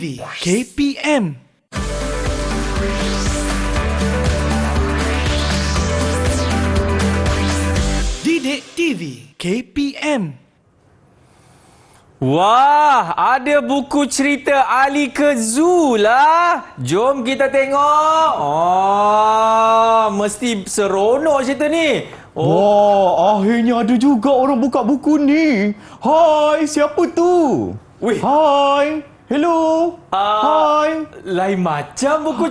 TV KPM. Didik TV KPM. Wah, ada buku cerita Ali ke Zoo lah. Jom kita tengok. Oh, mesti seronok cerita ni. Wah, akhirnya ada juga orang buka buku ni. Hai, siapa tu? Wih. Hai. Hello. Hai. Lain macam buku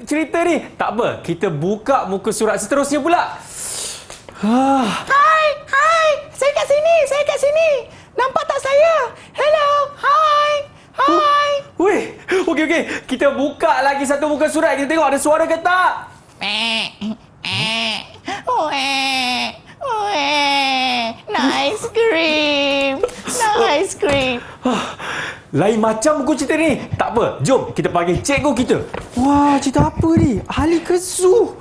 cerita ni. Tak apa, kita buka muka surat seterusnya pula. Hai, saya kat sini. Nampak tak saya? Hello, hai. Weh, okey. Kita buka lagi satu muka surat. Kita tengok ada suara ke tak? Nice cream. Lain macam buku cerita ni. Tak apa, jom kita panggil cikgu kita. Wah, cerita apa ni? Ali ke Zoo?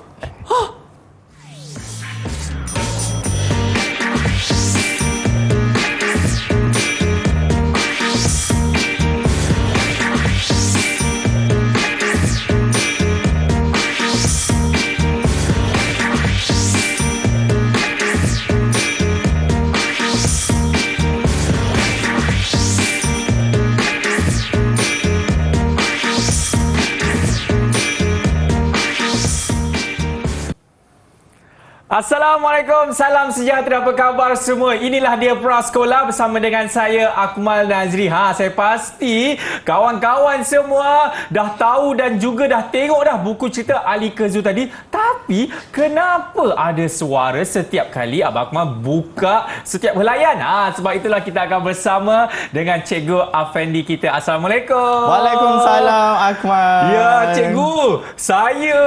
Assalamualaikum, salam sejahtera, apa khabar semua? Inilah dia Prasekolah bersama dengan saya Akmal Nazri. Saya pasti kawan-kawan semua dah tahu dan juga dah tengok dah buku cerita Ali ke Zoo tadi. Tapi kenapa ada suara setiap kali Abang Akmal buka setiap helaian? Sebab itulah kita akan bersama dengan Cikgu Afendi kita. Assalamualaikum. Waalaikumsalam, Akmal. Ya, cikgu. Saya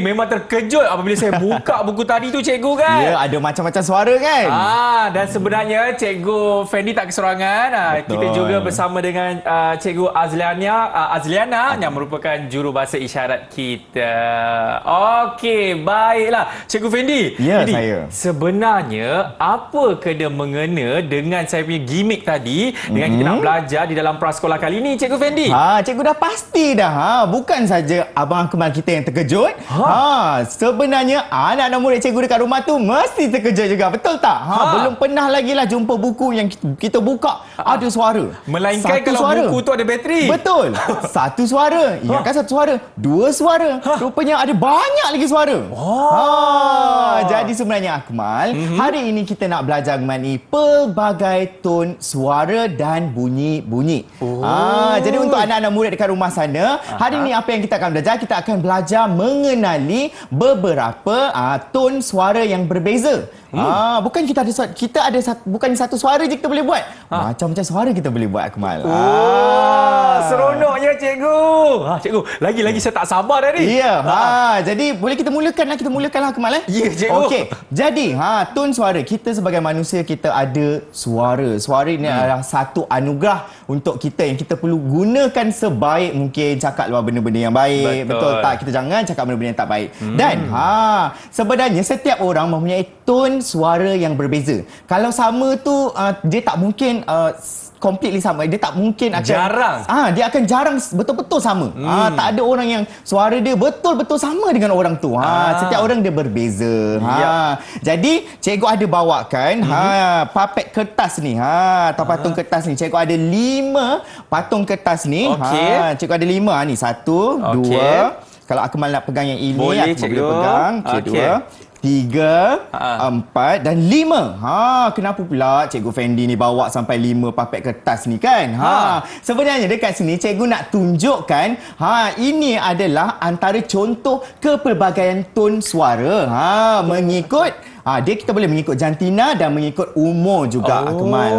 memang terkejut apabila saya buka buku tadi tu, cikgu kan? Ya, ada macam-macam suara kan? Dan sebenarnya cikgu Fendi tak keserangan. Kita juga bersama dengan cikgu Azliana yang merupakan jurubahasa isyarat kita. Okey, baiklah. Cikgu Fendi. Ya, Fendi, saya. sebenarnya apa kena mengena dengan saya punya gimmick tadi dengan kita nak belajar di dalam prasekolah kali ini, cikgu Fendi? Cikgu dah pasti dah. Bukan saja Abang Akmal kita yang terkejut. Sebenarnya anak-anak murid cikgu dekat rumah tu mesti terkejut juga. Betul tak? Belum pernah lagi lah jumpa buku yang kita buka ada suara. Melainkan Satu kalau suara. buku tu ada bateri. Betul. Satu suara. Ya kan, satu suara. Dua suara. Rupanya ada banyak lagi suara. Jadi sebenarnya Akmal, hari ini kita nak belajar mengenai pelbagai tone suara dan bunyi-bunyi. Jadi untuk anak-anak murid dekat rumah sana, hari ini apa yang kita akan belajar? Kita akan belajar mengenali beberapa tone suara yang berbeza. Bukan bukan satu suara je kita boleh buat. Macam-macam suara kita boleh buat, Akmal. Seronoknya cikgu. Cikgu, lagi-lagi saya tak sabar dah ni. Ya. Jadi boleh kita mulakanlah Akmal. Ya, cikgu. Okey. Jadi, tone suara. Kita sebagai manusia, kita ada suara. Suara ini adalah satu anugerah untuk kita yang kita perlu gunakan sebaik mungkin. Cakap luar benda-benda yang baik. Betul tak? Kita jangan cakap benda-benda yang tak baik. Dan sebenarnya setiap orang mempunyai tone suara yang berbeza. Kalau sama tu dia tak mungkin completely sama. Dia tak mungkin akan jarang. Dia akan jarang betul-betul sama. Tak ada orang yang suara dia betul-betul sama dengan orang tu. Setiap orang dia berbeza. Jadi cikgu ada bawakan papet kertas ni. Atau patung kertas ni. Cikgu ada 5 patung kertas ni. Cikgu ada 5 ni. 1, 2. Kalau Akmal nak pegang yang ini, boleh, Akmal boleh pegang. 2, 3, 4 dan 5. Kenapa pula Cikgu Fendi ni bawa sampai 5 papet kertas ni kan? Sebenarnya dekat sini cikgu nak tunjukkan ini adalah antara contoh kepelbagaian tone suara. Mengikut kita boleh mengikut jantina dan mengikut umur juga, Akmal.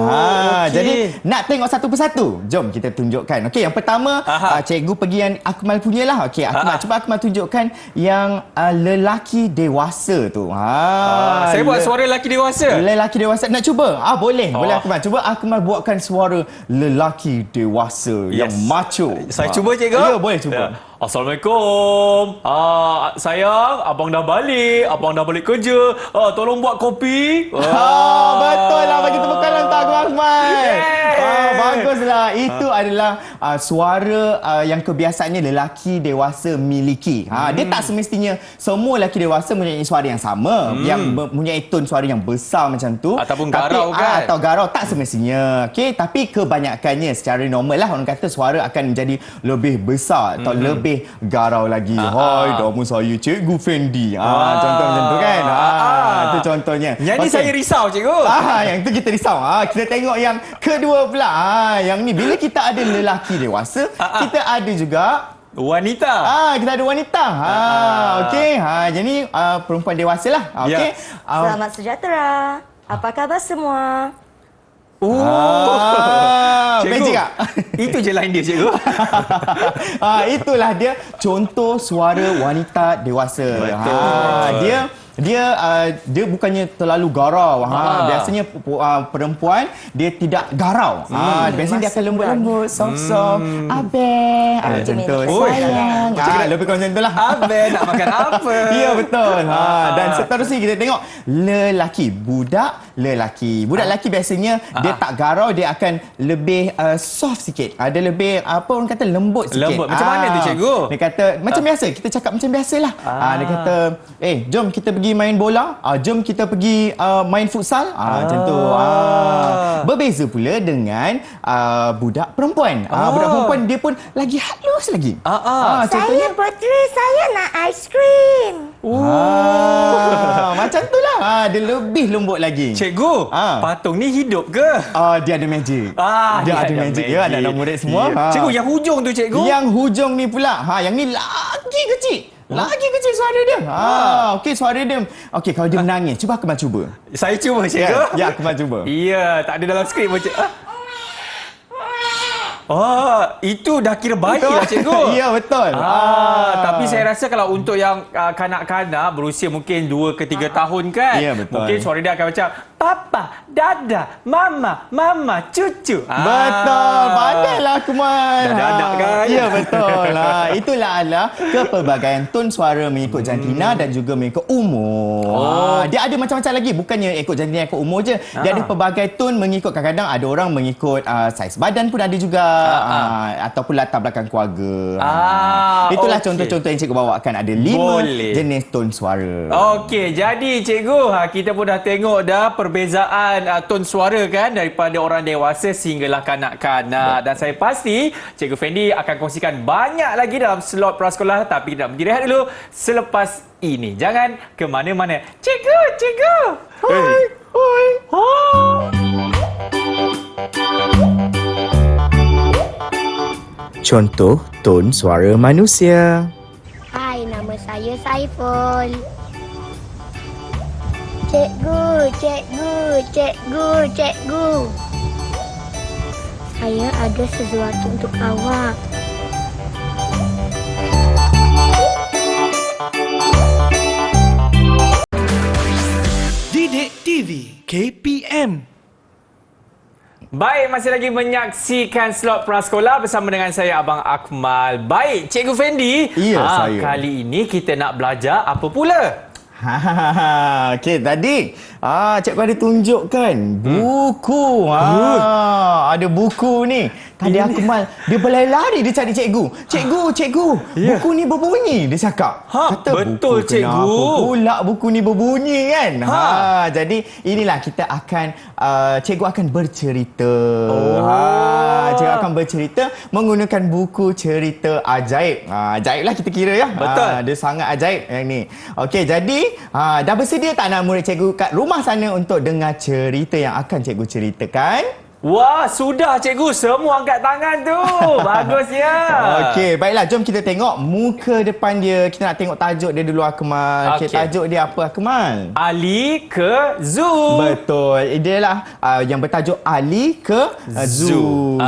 Jadi nak tengok satu persatu. Jom kita tunjukkan. Okey, yang pertama cikgu pergi yang Akmal punyalah. Okey, Akmal cuba Akmal tunjukkan yang lelaki dewasa tu. Saya buat suara lelaki dewasa. Lelaki dewasa. Nak cuba? Boleh. Boleh Akmal. Cuba Akmal buatkan suara lelaki dewasa yang macho. Saya cuba, cikgu? Ya, boleh cuba. Assalamualaikum. Sayang, abang dah balik. Abang dah balik kerja. Tolong buat kopi. Betul lah. Bagi tepukan untuk Akmal. Baguslah. Itu adalah suara yang kebiasaannya lelaki dewasa miliki. Dia tak semestinya semua lelaki dewasa mempunyai suara yang sama, yang mempunyai tone suara yang besar macam tu. Ataupun garau kan? Atau garau, tak semestinya. Okey, tapi kebanyakannya secara normal lah orang kata suara akan menjadi lebih besar atau lebih garau lagi. Hai, nama saya Cikgu Fendi. Contoh macam tu kan. Itu contohnya. Yang ni saya risau, cikgu. Yang tu kita risau. Kita tengok yang kedua pula. Yang ni bila kita ada lelaki dewasa, kita ada juga wanita. Kita ada wanita. Okey. Jadi perempuan dewasa lah. Okey. Selamat sejahtera. Apa khabar semua? Magic tak? Itu je line dia, cikgu. Itulah dia contoh suara wanita dewasa. Dia bukannya terlalu garau. Biasanya perempuan dia tidak garau. Biasanya dia akan lembut-lembut, soft-soft. Abang, macam tu. Sayang. Lebih kurang macam tu lah. Abang nak makan apa? Ya, betul. Dan seterusnya kita tengok lelaki. Budak lelaki biasanya dia tak garau, dia akan lebih soft sikit. Dia lebih orang kata lembut sikit. Lembut. Macam mana tu, cikgu? Dia kata macam biasa, kita cakap macam biasalah. Dia kata, jom kita pergi main bola, jom kita pergi main futsal, macam tu. Berbeza pula dengan budak perempuan. Budak perempuan dia pun lagi halus lagi. Saya Putri, saya nak aiskrim. Macam tu lah. Dia lebih lembut lagi. Cikgu, patung ni hidup ke? Dia ada magic. Dia ada magic. Ya, anak-anak murid semua. Cikgu, yang hujung tu, cikgu? Yang hujung ni pula, yang ni lagi kecil. Lagi kecil suara dia. Okey, suara dia. Okey, kalau dia menangis, cuba Akmal cuba. Saya cuba, cikgu. Ya, Akmal cuba. Ya, tak ada dalam skrip macam. Itu dah kira baik lah, cikgu. Ya, betul. Tapi saya rasa kalau untuk yang kanak-kanak berusia mungkin 2 ke 3 tahun kan. Ya, betul. Mungkin suara dia akan macam Papa, Dada, Mama, Cucu. Betul. Pandailah Akmal. Dah ada anak kan? Ya, betul. Itulah adalah kepelbagaian tone suara mengikut jantina dan juga mengikut umur. Dia ada macam-macam lagi. Bukannya ikut jantina, ikut umur je. Dia ada pelbagai tone mengikut, kadang-kadang ada orang mengikut saiz badan pun ada juga. Ataupun latar belakang keluarga. Itulah contoh-contoh yang cikgu bawakan. Ada 5 jenis tone suara. Okey, jadi cikgu, kita pun dah tengok dah perbezaan tone suara kan daripada orang dewasa sehinggalah kanak-kanak. Dan saya pasti Cikgu Fendi akan kongsikan banyak lagi dalam slot prasekolah, tapi kita nak pergi rehat dulu selepas ini. Jangan ke mana-mana. Cikgu. Hoi. Contoh tone suara manusia. Hai, nama saya Saiful. Cikgu. Saya ada sesuatu untuk awak. Didik TV KPM. Baik, masih lagi menyaksikan slot prasekolah bersama dengan saya Abang Akmal. Baik, Cikgu Fendi. Ya, saya. Kali ini kita nak belajar apa pula? Okey, tadi cikgu ada tunjukkan buku. Ada buku ni. Tadi Akmal dia berlari-lari dia cari cikgu. Cikgu, buku ni berbunyi dia cakap. Betul, buku cikgu. kenapa pula buku ni berbunyi kan? Jadi inilah kita akan cikgu akan bercerita. Cikgu akan bercerita menggunakan buku cerita ajaib. Ajaiblah kita kira ya. Betul. Dia sangat ajaib yang ni. Okey, jadi dah bersedia tak anak murid cikgu kat rumah sana untuk dengar cerita yang akan cikgu ceritakan? Wah, sudah cikgu. Semua angkat tangan tu. Bagusnya. Okey, baiklah. Jom kita tengok muka depan dia. Kita nak tengok tajuk dia dulu, Akmal. Okey, tajuk dia apa, Akmal? Ali ke zoo. Betul. Dia lah yang bertajuk Ali ke zoo.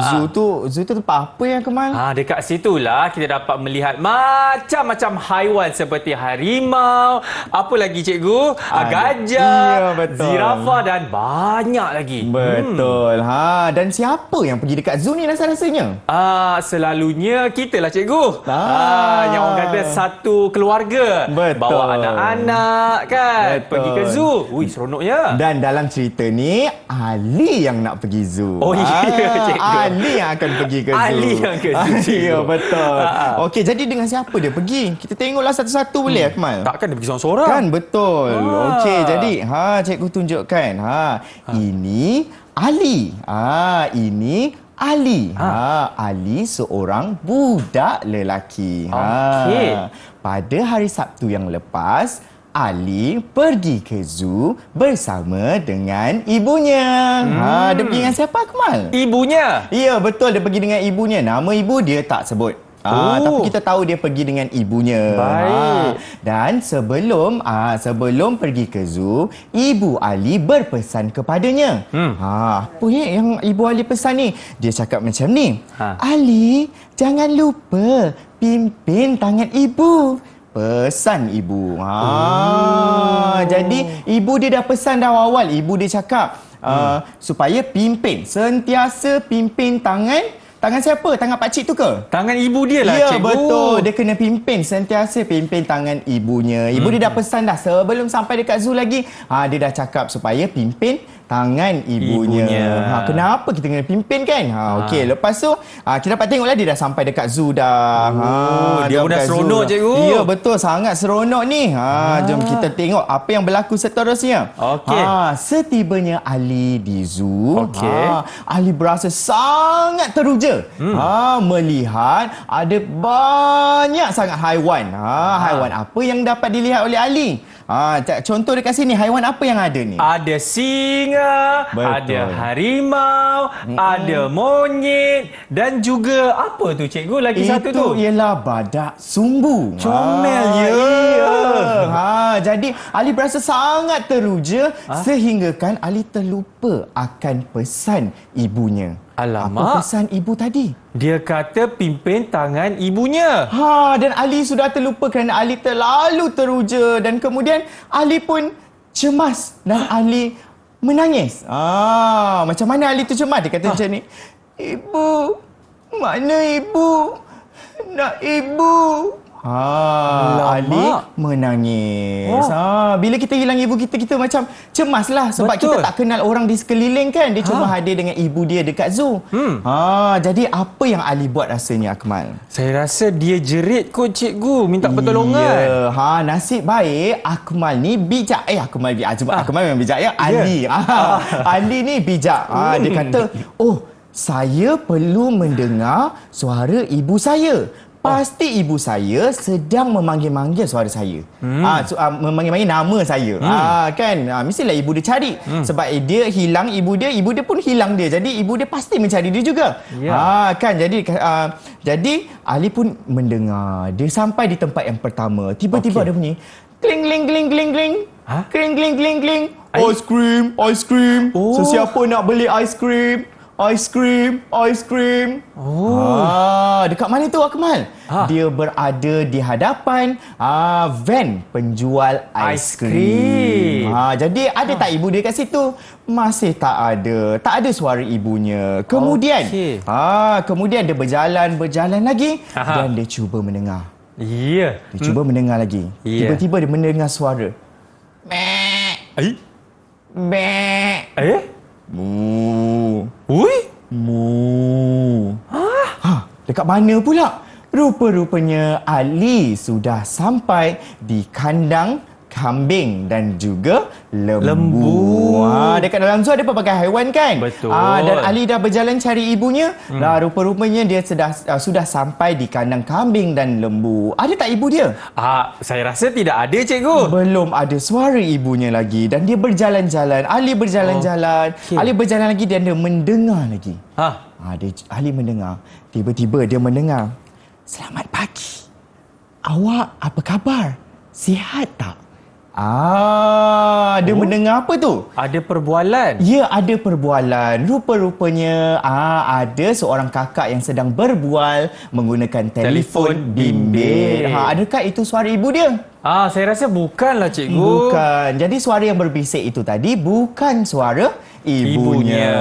Zoo tu tempat apa yang, Akmal? Dekat situlah kita dapat melihat macam-macam haiwan seperti harimau, apa lagi cikgu? Gajah, Ya, betul. zirafah dan banyak lagi. Betul. Dan siapa yang pergi dekat zoo ni rasa-rasanya? Selalunya kita lah cikgu. Yang orang kata satu keluarga. Betul. Bawa anak-anak kan. Betul. Pergi ke zoo. Ui, seronoknya. Dan dalam cerita ni, Ali yang nak pergi zoo. Oh, ya, cikgu. Ali yang akan pergi ke zoo. Ali yang ke zoo, cikgu. Ya, betul. Okey, jadi dengan siapa dia pergi? Kita tengoklah satu-satu boleh, Akmal? Takkan dia pergi seorang-seorang? Kan, betul. Okey, jadi cikgu tunjukkan. Ini Ali. Ini Ali. Ali seorang budak lelaki. Okey. Pada hari Sabtu yang lepas, Ali pergi ke zoo bersama dengan ibunya. Dia pergi dengan siapa, Akmal? Ibunya? Ya, betul. Dia pergi dengan ibunya. Nama ibu dia tak sebut. Tapi kita tahu dia pergi dengan ibunya. Baik. Dan sebelum pergi ke zoo, ibu Ali berpesan kepadanya. Apa yang ibu Ali pesan ni? Dia cakap macam ni. Ali, jangan lupa pimpin tangan ibu. Pesan ibu. Jadi ibu dia dah pesan dah awal. Ibu dia cakap supaya pimpin, sentiasa pimpin tangan siapa? Tangan pakcik tu ke? Tangan ibu dia lah, ya, cikgu. betul. Dia kena pimpin, sentiasa pimpin tangan ibunya. Ibu dia dah pesan dah sebelum sampai dekat zoo lagi. Dia dah cakap supaya pimpin tangan ibunya. Kenapa kita kena pimpin kan? Okey, lepas tu kita dapat tengoklah dia dah sampai dekat zoo dah. Dia pun dah seronok, cikgu. Ya, betul. Sangat seronok ni. Jom kita tengok apa yang berlaku seterusnya. Okey. Setibanya Ali di zoo, Okey. Ali berasa sangat teruja melihat ada banyak sangat haiwan. Haiwan apa yang dapat dilihat oleh Ali? Contoh dekat sini, haiwan apa yang ada ni? Ada singa, Betul. ada harimau, ada monyet dan juga apa tu cikgu lagi satu tu? Itu ialah badak sumbu. Comel, ya. Iya. Jadi Ali berasa sangat teruja sehinggakan Ali terlupa akan pesan ibunya. Alamak. Apa pesan ibu tadi? Dia kata pimpin tangan ibunya. Dan Ali sudah terlupa kerana Ali terlalu teruja dan kemudian Ali pun cemas dan Ali menangis. Macam mana Ali tu cemas? Dia kata macam ni. Ibu, mana ibu? Nak ibu. Ali menangis. Bila kita hilang ibu kita, kita macam cemaslah sebab Betul. kita tak kenal orang di sekeliling kan. Dia cuma hadir dengan ibu dia dekat zoo. Jadi apa yang Ali buat rasanya, Akmal? Saya rasa dia jerit kot cikgu, minta pertolongan. Ya, nasib baik Akmal ni bijak. Akmal bijak. Akmal memang bijak ya. Ali. Ali ni bijak. Dia kata, saya perlu mendengar suara ibu saya. Pasti ibu saya sedang memanggil-manggil suara saya. Memanggil-manggil nama saya. Kan? Mestilah ibu dia cari. Sebab dia hilang ibu dia pun hilang dia. Jadi ibu dia pasti mencari dia juga. Kan? Jadi Ali pun mendengar. Dia sampai di tempat yang pertama. Tiba-tiba ada bunyi kling kling kling kling kling. Kling kling kling kling. Ice cream, ice cream. Sesiapa nak beli ice cream? Ice cream, ice cream. Dekat mana tu, Akmal? Dia berada di hadapan van penjual ice cream. Jadi ada tak ibu dia kat situ? Masih tak ada. Tak ada suara ibunya. Kemudian, kemudian dia berjalan lagi dan dia cuba mendengar. Ya. Dia cuba mendengar lagi. Tiba-tiba dia mendengar suara. Mek. Mek. Mu. Ui? Mu. Dekat mana pula? Rupa-rupanya Ali sudah sampai di kandang kambing dan juga lembu. Dekat dalam zoo ada pelbagai haiwan kan? Betul. Dan Ali dah berjalan cari ibunya. Rupa-rupanya dia sudah sampai di kandang kambing dan lembu. Ada tak ibu dia? Saya rasa tidak ada, cikgu. Belum ada suara ibunya lagi. Dan dia berjalan-jalan. Ali berjalan-jalan. Ali berjalan lagi dan dia mendengar lagi. Ali mendengar. Tiba-tiba dia mendengar. Selamat pagi. Awak apa khabar? Sihat tak? Dia mendengar apa tu? Ada perbualan. Ya, ada perbualan. Rupa-rupanya ada seorang kakak yang sedang berbual menggunakan telefon bimbit. Adakah itu suara ibu dia? Saya rasa bukanlah, cikgu. Bukan. Jadi suara yang berbisik itu tadi bukan suara ibunya.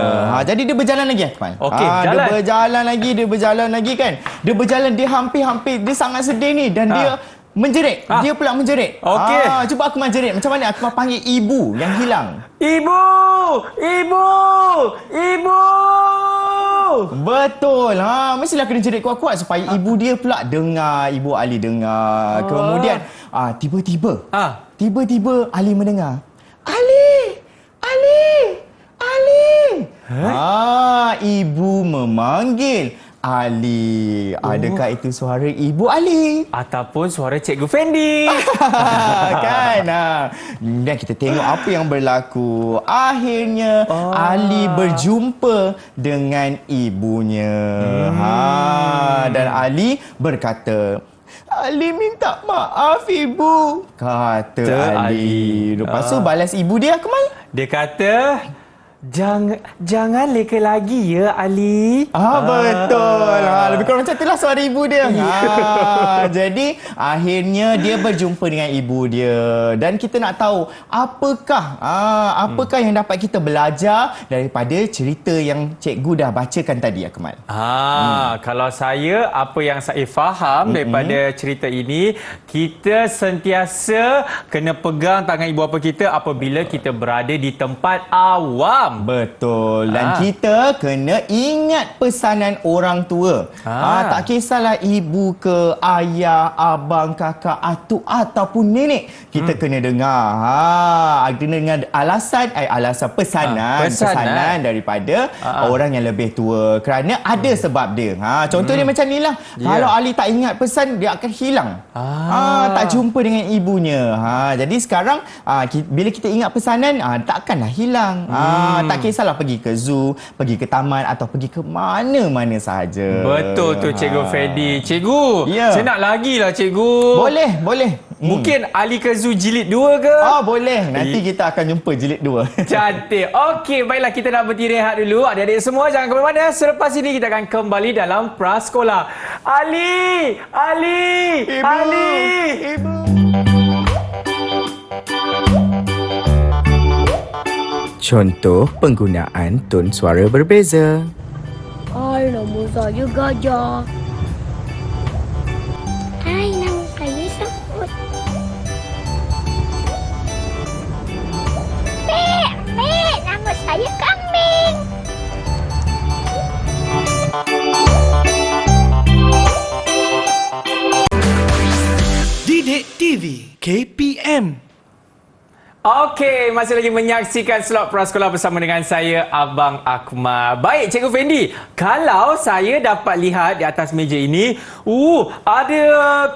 Jadi dia berjalan lagi Akmal. Okey, Dia jalan. berjalan lagi kan. Dia berjalan, dia hampir-hampir, dia sangat sedih ni dan dia menjerit. Dia pula menjerit. Okey. Cuba Akmal jerit. Macam mana Akmal panggil ibu yang hilang? Ibu! Ibu! Ibu! Betul. Mestilah kena jerit kuat-kuat supaya ibu dia pula dengar, ibu Ali dengar. Kemudian tiba-tiba Ali mendengar. Ali! Ali! Ali! Ibu memanggil Ali. Adakah itu suara ibu Ali? Ataupun suara Cikgu Fendi. Kan? Dan kita tengok apa yang berlaku. Akhirnya Ali berjumpa dengan ibunya. Dan Ali berkata, Ali minta maaf ibu, kata Ali. Lepas tu balas ibu dia, Akmal. Dia kata, Jangan leka lagi ya Ali. Betul. Lebih kurang macam itulah suara ibu dia. Jadi akhirnya dia berjumpa dengan ibu dia dan kita nak tahu apakah yang dapat kita belajar daripada cerita yang cikgu dah bacakan tadi, Akmal. Kalau saya, apa yang saya faham daripada cerita ini, kita sentiasa kena pegang tangan ibu bapa kita apabila kita berada di tempat awam. Betul. Dan kita kena ingat pesanan orang tua. Tak kisahlah ibu ke ayah, abang, kakak, atuk ataupun nenek. Kita kena dengar. Kena dengar alasan pesanan daripada orang yang lebih tua. Kerana ada sebab dia. Contoh dia macam ni lah. Kalau Ali tak ingat pesan, dia akan hilang. Tak jumpa dengan ibunya. Jadi sekarang bila kita ingat pesanan, takkanlah hilang. Tak kisahlah pergi ke zoo, pergi ke taman atau pergi ke mana-mana sahaja. Betul tu Cikgu Fendi. Cikgu, saya nak lagi lah Cikgu. Boleh. Mungkin Ali ke zoo jilid 2 ke? Boleh. Nanti kita akan jumpa jilid 2. Cantik. Okey, baiklah kita nak berhenti rehat dulu. Adik-adik semua jangan ke mana-mana. Selepas ini kita akan kembali dalam Prasekolah. Ali! Ali! Ibu! Ali! Ibu! Contoh penggunaan tone suara berbeza. Hai, nama saya Gajah. Hai, nama saya Semut. Mek, nama saya Kambing. Didik TV KPM. Okey, masih lagi menyaksikan slot Prasekolah bersama dengan saya, Abang Akmal. Baik, Cikgu Fendi. Kalau saya dapat lihat di atas meja ini, ada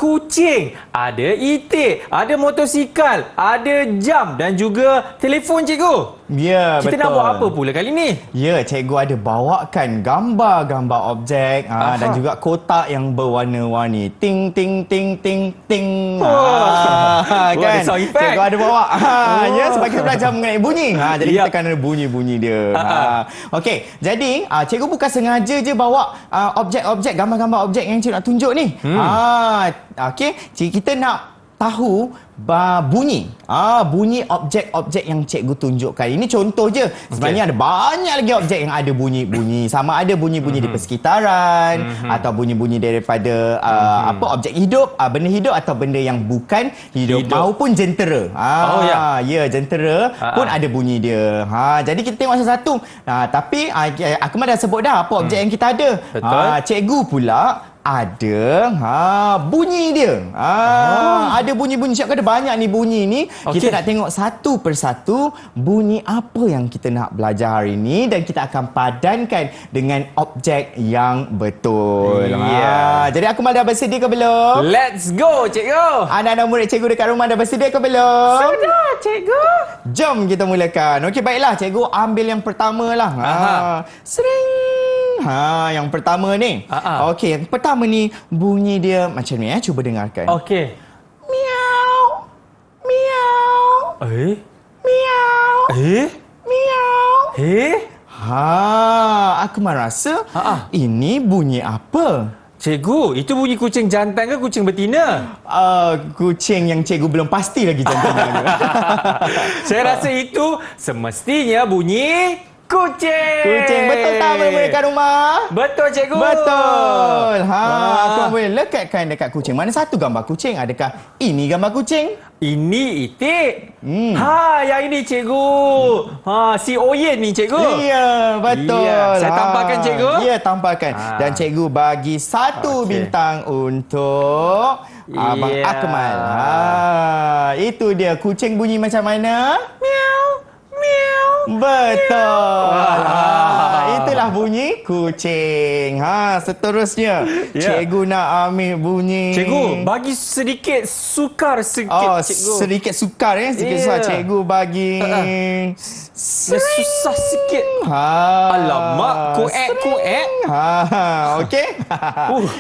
kucing, ada itik, ada motosikal, ada jam dan juga telefon, Cikgu. Ya, betul. Kita nak buat apa pula kali ni? Ya, cikgu ada bawakan gambar-gambar objek dan juga kotak yang berwarna-warni. Ting, ting, ting, ting, ting. Kan? Ada sound effect. Cikgu ada bawa. Ya, sebab kita belajar mengenai bunyi. Jadi kita akan ada bunyi-bunyi dia. Okey, jadi cikgu bukan sengaja je bawa objek-objek, gambar-gambar objek yang cikgu nak tunjuk ni. Okey, kita nak tahu bunyi. Bunyi objek-objek yang cikgu tunjukkan. Ini contoh je. Sebenarnya ada banyak lagi objek yang ada bunyi-bunyi. Sama ada bunyi-bunyi di persekitaran atau bunyi-bunyi daripada objek hidup, benda hidup atau benda yang bukan hidup. Maupun jentera. Ya, jentera pun ada bunyi dia. Jadi kita tengok satu-satu. Tapi aku dah sebut dah apa objek yang kita ada. Cikgu pula ada bunyi dia. Ada bunyi-bunyi. Siap ada banyak ni bunyi ni. Kita nak tengok satu persatu bunyi apa yang kita nak belajar hari ni dan kita akan padankan dengan objek yang betul. Jadi aku dah bersedia ke belum? Let's go, Cikgu. Anak-anak murid cikgu dekat rumah dah bersedia ke belum? Sudah, Cikgu. Jom kita mulakan. Okey, baiklah cikgu ambil yang pertama lah. Sering. Yang pertama ni. Okey, yang pertama ni bunyi dia macam ni. Cuba dengarkan. Okey. Miau. Miau. Miau. Miau. Aku merasa ini bunyi apa? Cikgu, itu bunyi kucing jantan ke kucing betina? Kucing yang cikgu belum pasti lagi jantannya. Saya rasa itu semestinya bunyi Kucing. Kucing. Betul tak boleh kat rumah? Betul, cikgu. Betul. Aku boleh lekatkan dekat kucing. Mana satu gambar kucing? Adakah ini gambar kucing? Ini itik. Yang ini cikgu. Si Oyen ni cikgu. Ya, betul. Ya, saya tampalkan, cikgu. Ya, tampalkan. Dan cikgu bagi satu bintang untuk Abang Akmal. Itu dia. Kucing bunyi macam mana? Miau, miau. Betul. Itulah bunyi kucing. Seterusnya. Cikgu nak ambil bunyi. Cikgu, bagi sedikit sukar sikit, cikgu. Sedikit sukar ya. Sedikit sukar. Cikgu bagi... Susah sikit. Alamak, kuek. Okey.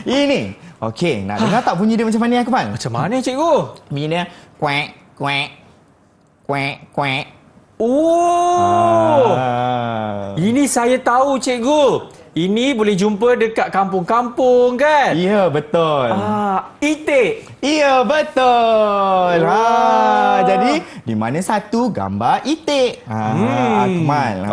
Ini. Okey, nak dengar tak bunyi dia macam mana, Akmal? Macam mana, cikgu? Bunyi dia kuek, kuek. Kuek, kuek. Ini saya tahu, cikgu. Ini boleh jumpa dekat kampung-kampung kan? Ya, betul. Itik. Ya, betul. Jadi, di mana satu gambar itik? Akmal.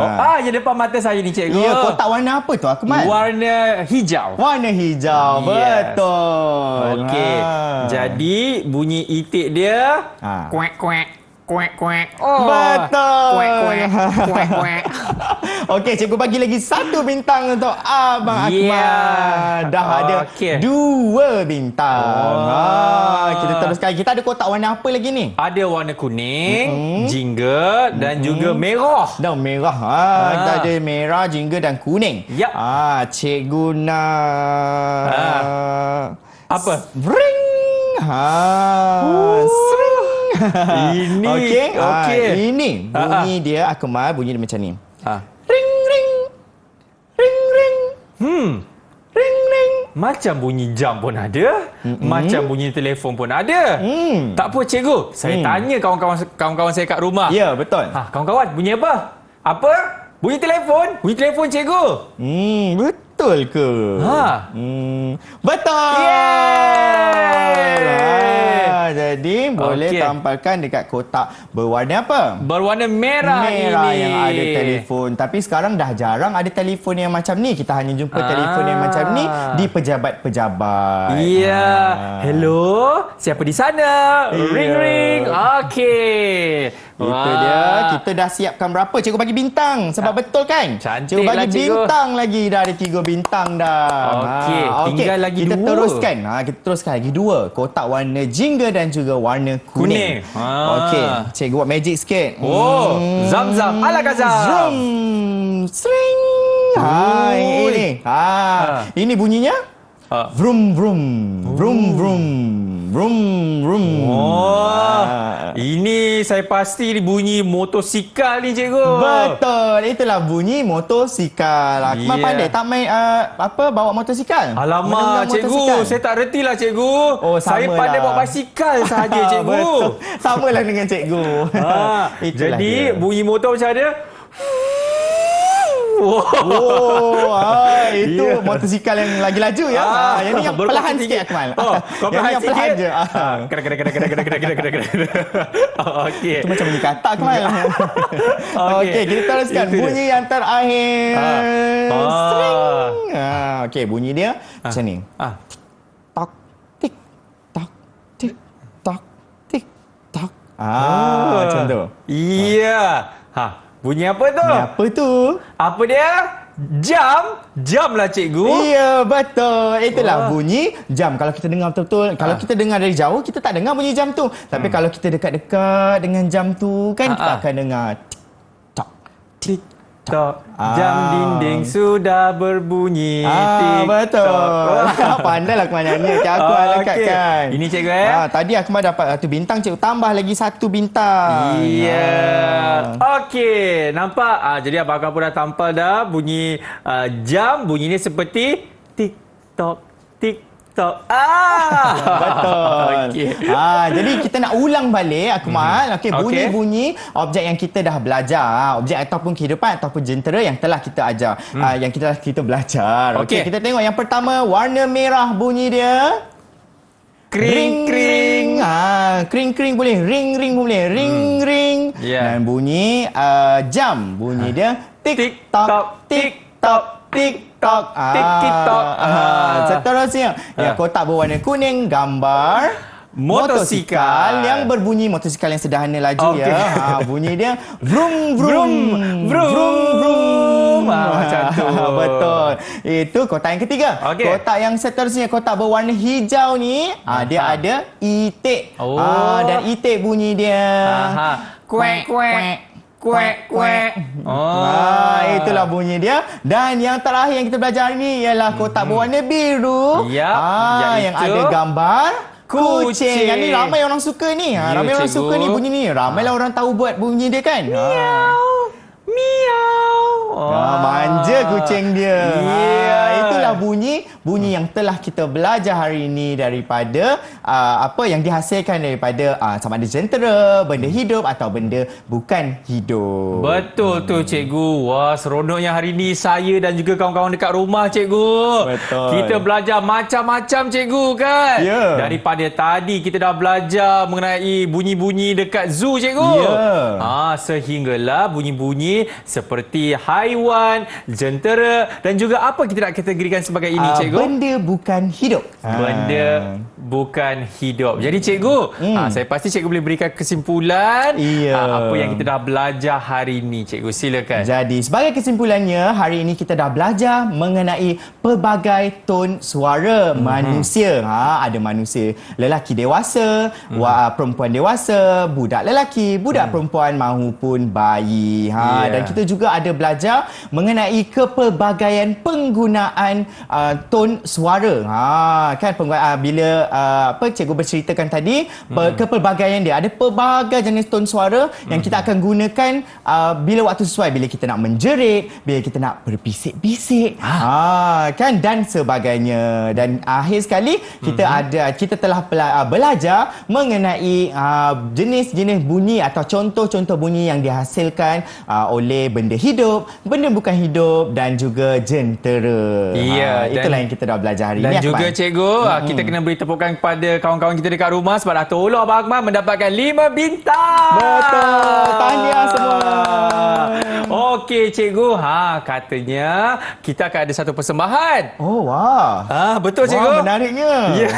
Yang depan mata saya ni, cikgu. Ya, kotak warna apa tu, Akmal? Warna hijau. Warna hijau. Yes. Betul. Okey. Jadi, bunyi itik dia kuek, kuek. Kuek, kuek. Betul. Kuek, kuek. Kuek, kuek. Okey, cikgu bagi lagi satu bintang untuk Abang Akmal. Dah ada 2 bintang. Kita teruskan. Kita ada kotak warna apa lagi ni? Ada warna kuning, jingga dan juga merah. Dan merah. Kita ada merah, jingga dan kuning. Yap. Cikgu nak... Apa? Ring. Sering. Ini. Okey. Ini bunyi dia, Akmal, bunyi dia macam ni. Ring, ring. Ring, ring. Ring, ring. Macam bunyi jam pun ada. Macam bunyi telefon pun ada. Tak apa, cikgu. Saya tanya kawan-kawan saya kat rumah. Ya, betul. Kawan-kawan, bunyi apa? Apa? Bunyi telefon. Bunyi telefon, cikgu. Betul ke? Betul. Jadi boleh tampalkan dekat kotak berwarna apa? Berwarna merah ini. Yang ada telefon. Tapi sekarang dah jarang ada telefon yang macam ni. Kita hanya jumpa telefon yang macam ni di pejabat-pejabat. Ya. Hello, siapa di sana? Ring ring. Okey. Itu dia. Kita dah siapkan berapa? Cikgu bagi bintang. Sebab betul kan? Cantik cikgu bagi lah, cikgu. bintang lagi. Dah ada 3 bintang dah. Okey. Tinggal lagi 2. Kita teruskan. Kita teruskan lagi 2. Kotak warna jingga dan juga warna kuning. Okey. Cikgu buat magic sikit. Zam-zam ala Gazam. Zoom. Sling. Ini. Ini bunyinya. Vroom vroom. Vroom vroom. Vroom vroom. Ini saya pasti bunyi motosikal ni, cikgu. Betul. Itulah bunyi motosikal. Akmal pandai tak main bawa motosikal? Alamak, cikgu. Motosikal? Saya tak reti lah, cikgu. Saya samalah. pandai bawa basikal sahaja, cikgu. Betul. Samalah dengan cikgu. Jadi, bunyi motor macam ada. Itu motosikal yang lagi laju ya. Yang ni yang perlahan sikit, Akmal. Yang yang perlahan je. Okey. Itu macam bunyi kata, Akmal. Okey, kita teruskan. Bunyi yang terakhir. String. Okey, bunyi dia macam ni. Tok, tik, tok, tik, tok, tik, tok. Macam tu. Iya. Bunyi apa tu? Apa tu? Apa dia? Jam? Jam lah, cikgu. Ya, betul. Itulah bunyi jam. Kalau kita dengar betul-betul, kalau kita dengar dari jauh, kita tak dengar bunyi jam tu. Tapi kalau kita dekat-dekat dengan jam tu, kan kita akan dengar tik-tok, tik-tok. Jam dinding sudah berbunyi. Betul. Pandailah Akmal nyanyi. Aku lekatkan. Ini cikgu tadi Akmal dapat 1 bintang, cikgu tambah lagi 1 bintang. Iya. Okey, nampak? Jadi abang pun dah tampal dah bunyi jam. Bunyinya seperti tik-tok, tik-tok. Betul. Okay. Jadi kita nak ulang balik, Akmal. Okey, bunyi-bunyi objek yang kita dah belajar. Objek ataupun kehidupan ataupun jentera yang telah kita ajar. Yang kita belajar. Okey, kita tengok yang pertama, warna merah bunyi dia. Kring, kring. Kring, kring boleh. Ring, ring boleh. Ring, ring. Dan bunyi jam. Bunyi dia TikTok, TikTok, TikTok. TikTok. Seterusnya, yang kotak berwarna kuning gambar motosikal yang berbunyi motosikal yang sederhana laju Okey. ya. Bunyi dia vroom vroom Vroom, vroom. Macam tu. Betul. Itu kotak yang ketiga. Okey. Kotak yang seterusnya kotak berwarna hijau ni, dia ada itik. Oh. Dan itik bunyi dia. Kuek, kuek. Kuek, kuek. Itulah bunyi dia. Dan yang terakhir yang kita belajar hari ni ialah kotak berwarna biru. Yap, yang iaitu ada gambar kucing. kucing. Yang ni ramai orang suka ni. Ya, Ramai orang cikgu. suka ni bunyi ni. Ramailah orang tahu buat bunyi dia kan. Manja kucing dia. Ya. Itulah bunyi yang telah kita belajar hari ini daripada apa yang dihasilkan daripada sama ada jentera, benda hidup atau benda bukan hidup. Betul tu cikgu. Wah, seronoknya hari ni saya dan juga kawan-kawan dekat rumah cikgu. Betul. Kita belajar macam-macam cikgu kan? Ya. Daripada tadi kita dah belajar mengenai bunyi-bunyi dekat zoo cikgu. Ya. Sehinggalah bunyi-bunyi seperti haiwan, jentera dan juga apa kita nak kategorikan sebagai ini cikgu? Benda bukan hidup. Benda bukan hidup. Jadi cikgu, saya pasti cikgu boleh berikan kesimpulan Ya. apa yang kita dah belajar hari ini cikgu. Silakan. Jadi sebagai kesimpulannya, hari ini kita dah belajar mengenai pelbagai ton suara manusia. Ada manusia lelaki dewasa, perempuan dewasa, budak lelaki, budak perempuan maupun bayi. Dan kita juga ada belajar mengenai kepelbagaian penggunaan ton suara. Kan bila cikgu berceritakan tadi kepelbagaian dia, ada pelbagai jenis ton suara yang kita akan gunakan bila waktu sesuai, bila kita nak menjerit, bila kita nak berbisik-bisik, kan, dan sebagainya. Dan akhir sekali kita telah belajar mengenai jenis-jenis bunyi atau contoh-contoh bunyi yang dihasilkan oleh benda hidup, benda bukan hidup dan juga jentera. Itulah yang kita dah belajar hari ini. Dan juga cikgu, kita kena beri tepukan kepada kawan-kawan kita dekat rumah sebab dah tolong Abang Akmal mendapatkan 5 bintang. Betul. Tahniah semua. Okey cikgu, katanya kita akan ada satu persembahan. Oh, wah. Betul cikgu. Wah, menariknya. Ya.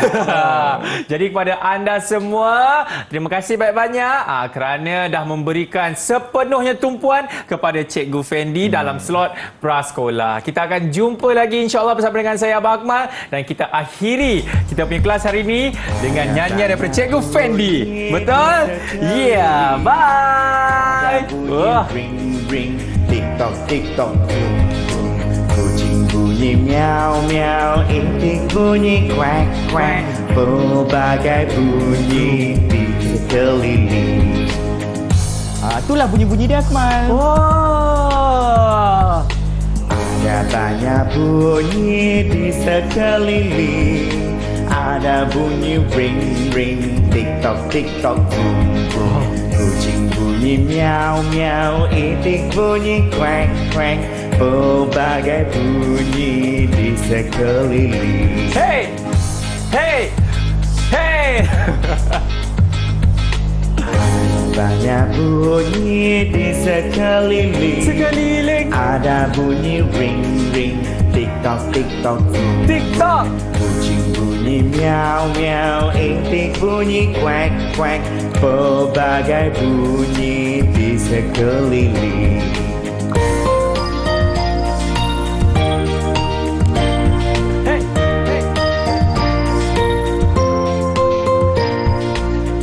Jadi kepada anda semua, terima kasih banyak-banyak kerana dah memberikan sepenuhnya tumpuan kepada Cikgu Fendi dalam slot Prasekolah. Kita akan jumpa lagi insya-Allah bersama dengan saya Abang Akmal dan kita akhiri kita punya kelas hari ini dengan nyanyian daripada Cikgu Fendi. Betul? Yeah, bye. Ring ring, TikTok TikTok. Kucing bunyi miau miau, itik bunyi quack quack. Pelbagai bunyi dikeliling. Itulah bunyi-bunyi dia, Akmal. Wah. Ada banyak bunyi di sekeliling. Ada bunyi ring ring, TikTok TikTok. Kucing bunyi miau miau, itik bunyi quack quack. Pelbagai bunyi di sekeliling. Hey! Hey! Hey! Banyak bunyi di sekeliling. Sekeliling. Ada bunyi ring ring, TikTok TikTok. TikTok. Kucing bunyi miau miau, itik bunyi quack quack. Pelbagai bunyi di sekeliling.